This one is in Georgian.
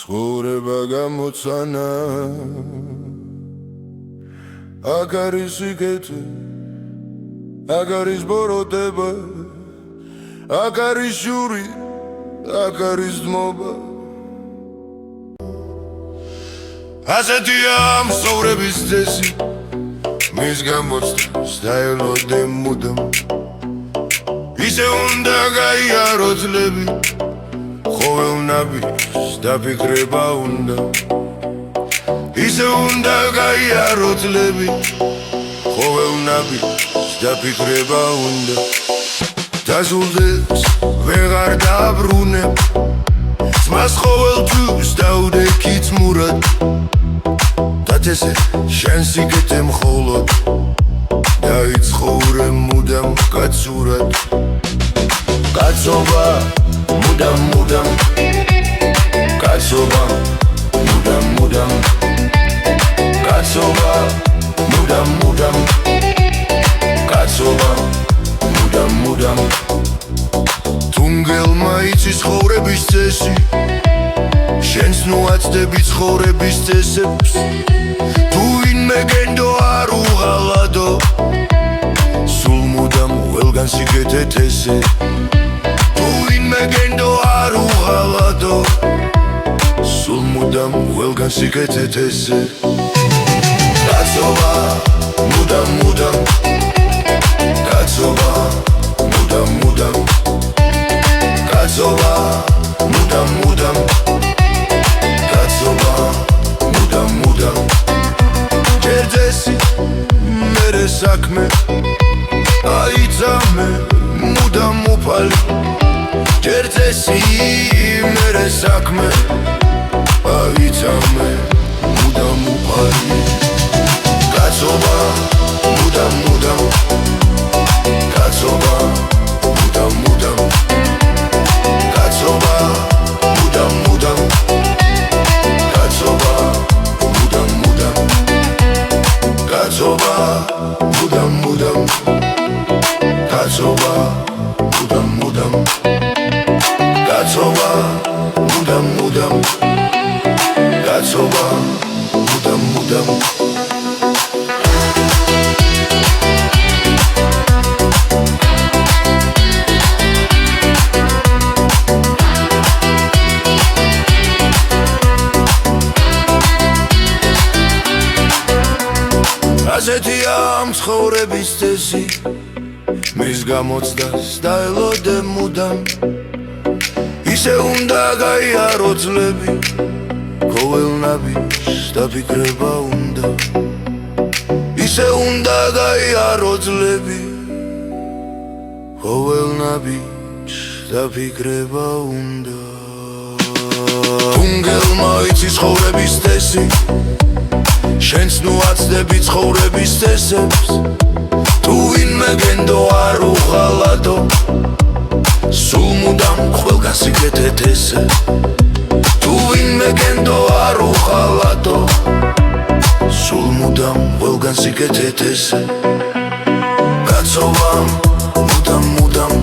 ცხოვრება გამოცანა აქ არის სიკეთე აქ არის ბოროტება აქ არის ჟური აქ არის ძმობა ასეთია მსოვრების წესი მის გამოცდას დაელოდე მუდამ ისე უნდა გაიარო ძლები ყოველ ნაბიჯს დაფიქრება უნდა ისე უნდა გაიარო ძლები ყოველ ნაბიჯს დაფიქრება უნდა დაზულდეს ვეღარ დაბრუნებ ძმას ყოველთვის დაუდექით მურად დათესე შენ სიკეთე მხოლოდ დაიცხოვრე მუდამ კაცურად კაცობა მუდამ მუდამ კაცობა მუდამ მუდამ კაცობა მუდამ მუდამ კაცობა მუდამ მუდამ თუნგელმა იცის ცხოვრების წესი შენს ნუ აცდები ცხოვრების წესებს თუ ვინმე გენდო არ უღალადო სულ მუდამ ყველგან სიკეთეთ ესე თუ ვინმე გენდო არ უღალადო სულ მუდამ ყველგან სიკეთეთ ესე კაცობა მუდამ მუდამ კაცობა მუდამ მუდამ კაცობა მუდამ მუდამ კაცობა მუდამ მუდამ ჯერჯესი მერე საქმე აიცამე მუდამ უფალი ჯერჯესი მერე საქმე აიცამე მუდამ უფალი კაცობა მუდამ მუდამ კაცობა მუდამ მუდამ კაცობა მუდამ მუდამ კაცობა მუდამ მუდამ კაცობა მუდამ მუდამ კაცობა მუდამ მუდამ კაცობა მუდამ მუდამ კაცობა მუდამ მუდამ ასეთია ცხოვრების წესი მის გამოცდას დაელოდე მუდამ ისე უნდა გაიარო ძლები ყოველ ნაბიჯს დაფიქრება უნდა ისე უნდა გაიარო ძლები ყოველ ნაბიჯს დაფიქრება უნდა თუნგელმა იცის ცხოვრების წესი შენს ნუ აცდები ცხოვრების წესებს თუ ვინმე გენდო არ უღალადო სულ მუდამ ყველგან სიკეთეთ ესე თუ ვინმე გენდო არ უღალადო სულ მუდამ ყველგან სიკეთეთ ესე კაცობა მუდამ მუდამ